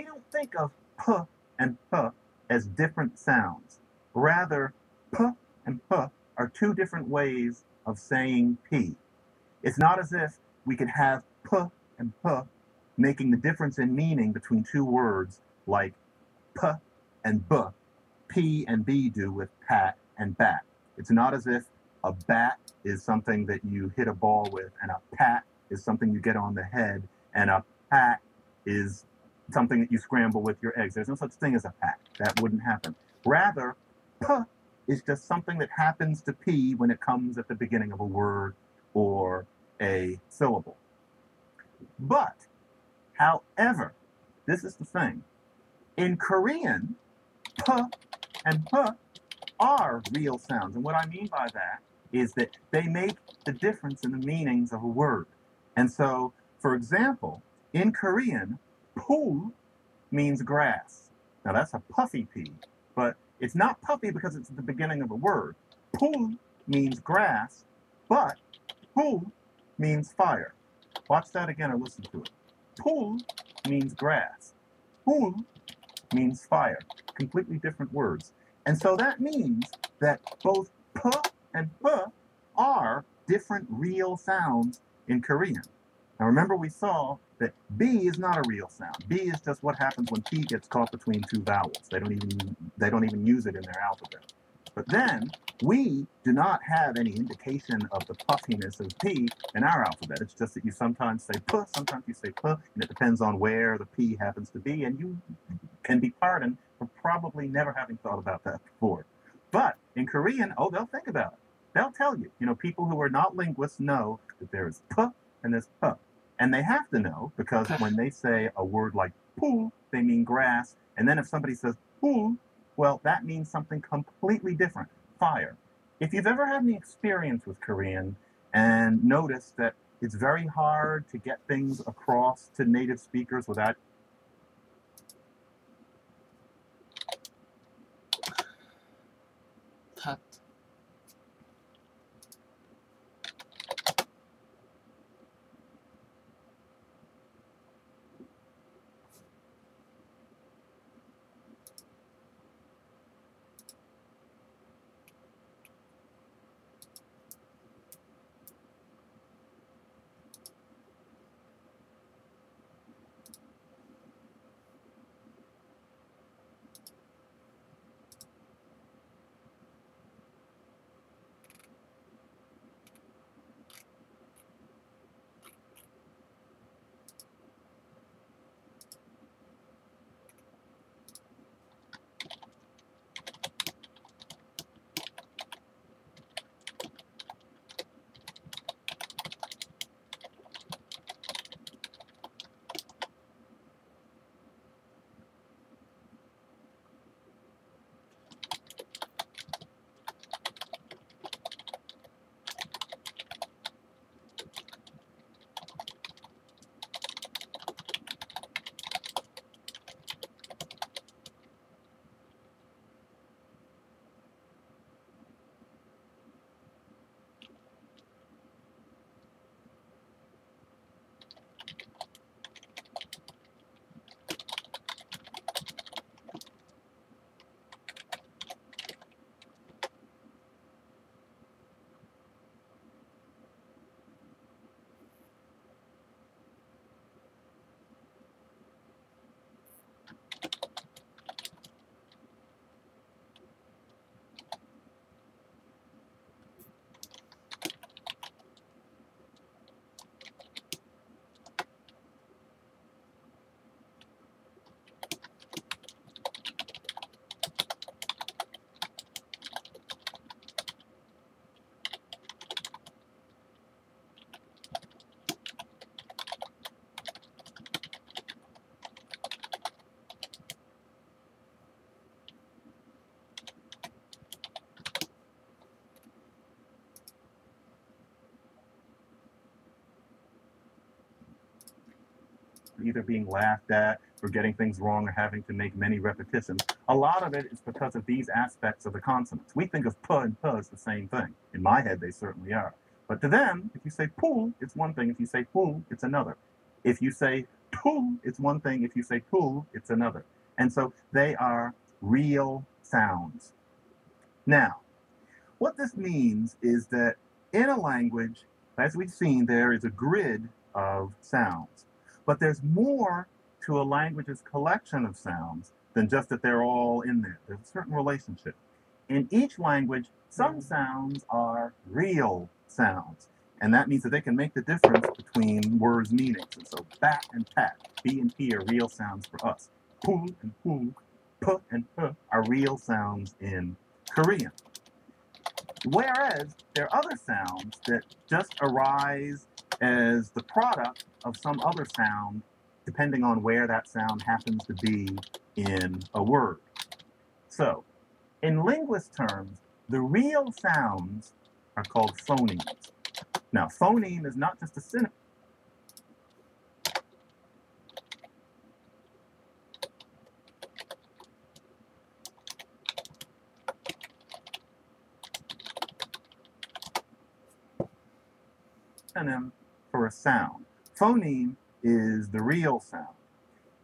we don't think of p and p as different sounds. Rather, p and p are two different ways of saying p. It's not as if we could have p and p making the difference in meaning between two words like p and b, p and b do with pat and bat. It's not as if a bat is something that you hit a ball with, and a pat is something you get on the head, and a pat is something that you scramble with your eggs. There's no such thing as a pat. That wouldn't happen. Rather, p is just something that happens to p when it comes at the beginning of a word or a syllable. But, however, this is the thing. In Korean, p and p are real sounds. And what I mean by that is that they make the difference in the meanings of a word. And so, for example, in Korean, pool means grass. Now that's a puffy P, but it's not puffy because it's at the beginning of a word. Pool means grass, but pool means fire. Watch that again or listen to it. Pool means grass. Pool means fire. Completely different words. And so that means that both p and p are different real sounds in Korean. Now remember we saw that B is not a real sound. B is just what happens when P gets caught between two vowels. They don't even use it in their alphabet. But then we do not have any indication of the puffiness of P in our alphabet. It's just that you sometimes say P, sometimes you say P, and it depends on where the P happens to be, and you can be pardoned for probably never having thought about that before. But in Korean, oh, they'll think about it. They'll tell you. You know, people who are not linguists know that there is P and there's P. And they have to know because when they say a word like pool, they mean grass. And then if somebody says pool, well, that means something completely different, fire. If you've ever had any experience with Korean and noticed that it's very hard to get things across to native speakers without tat. either being laughed at or getting things wrong or having to make many repetitions. A lot of it is because of these aspects of the consonants. We think of p and p as the same thing. In my head, they certainly are. But to them, if you say pool, it's one thing. If you say pool, it's another. If you say poo, it's one thing. If you say poo, it's another. And so they are real sounds. Now, what this means is that in a language, as we've seen, there is a grid of sounds. But there's more to a language's collection of sounds than just that they're all in there. There's a certain relationship. In each language, some sounds are real sounds. And that means that they can make the difference between words' meanings. And so bat and tat, B and P are real sounds for us. Poo and poo, P and P are real sounds in Korean. Whereas there are other sounds that just arise as the product of some other sound, depending on where that sound happens to be in a word. So, in linguist terms, the real sounds are called phonemes. Now, phoneme is not just a synonym for a sound. Phoneme is the real sound.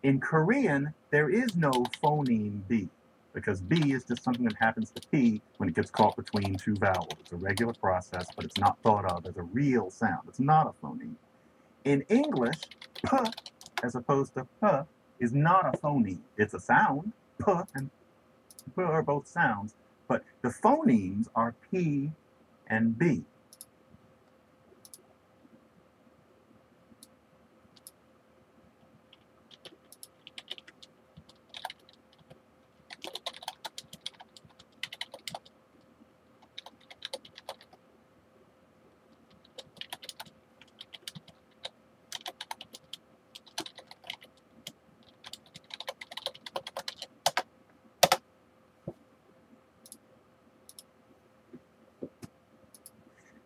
In Korean, there is no phoneme B, because B is just something that happens to P when it gets caught between two vowels. It's a regular process, but it's not thought of as a real sound. It's not a phoneme. In English, P, as opposed to P, is not a phoneme. It's a sound. P and P are both sounds, but the phonemes are P and B.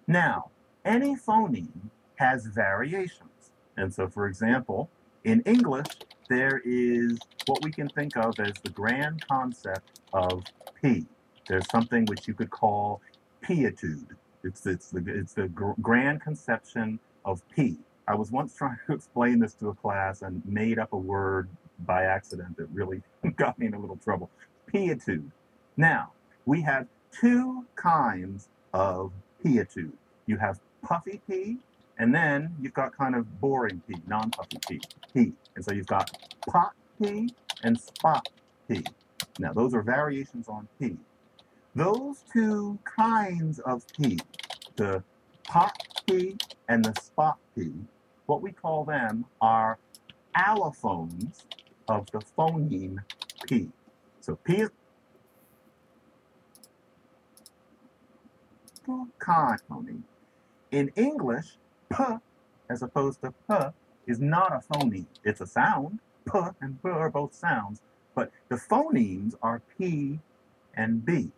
Now, any phoneme has variations. And so, for example, in English, there is what we can think of as the grand concept of P. There's something which you could call pietude. It's the grand conception of P. I was once trying to explain this to a class and made up a word by accident that really got me in a little trouble. Pietude. Now, we have two kinds of pietude. You have puffy P, and then you've got kind of boring P, non-puffy P, P. And so you've got pot P and spot P. Now, those are variations on P. Those two kinds of P, the pot P and the spot P, what we call them are allophones of the phoneme P. So P is kind phoneme. In English, P, as opposed to P, is not a phoneme. It's a sound. P and P are both sounds, but the phonemes are P and B.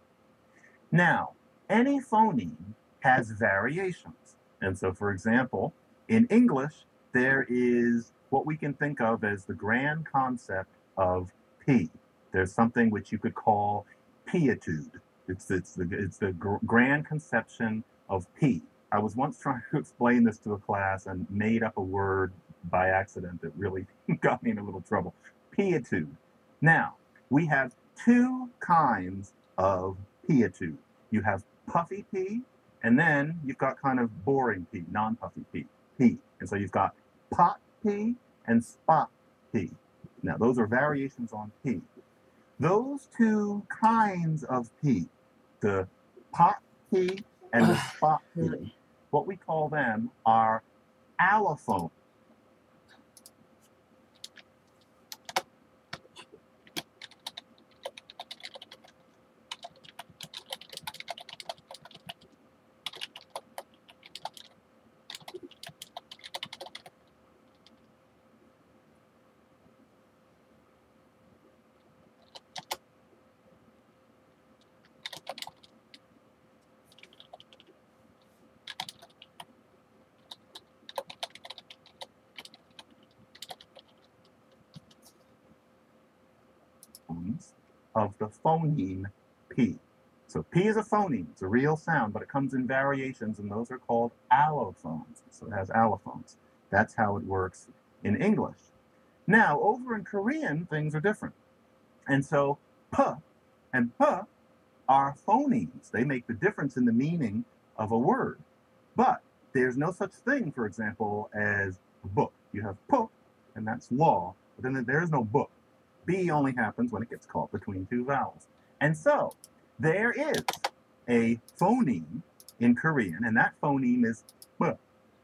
Now, any phoneme has variations. And so, for example, in English, there is what we can think of as the grand concept of P. There's something which you could call pietude. It's the grand conception of P. I was once trying to explain this to a class and made up a word by accident that really got me in a little trouble. Pietude. Now, we have two kinds of pietude. You have puffy P, and then you've got kind of boring P, non-puffy P, P. And so you've got pot P and spot P. Now, those are variations on P. Those two kinds of P, the pot P and the spot P, what we call them are allophones. Of the phoneme P. So P is a phoneme, it's a real sound, but it comes in variations, and those are called allophones. So it has allophones. That's how it works in English. Now, over in Korean, things are different. And so, p and p are phonemes. They make the difference in the meaning of a word. But there's no such thing, for example, as book. You have book, and that's law, but then there is no book. B only happens when it gets caught between two vowels. And so there is a phoneme in Korean, and that phoneme is b.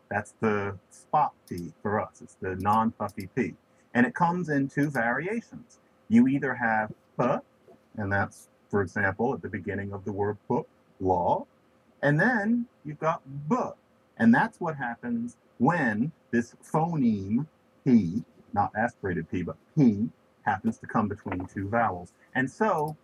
That's the spot P for us. It's the non-puffy P. And it comes in two variations. You either have p, and that's, for example, at the beginning of the word book, law, and then you've got b. And that's what happens when this phoneme P, not aspirated P, but P, happens to come between two vowels. And so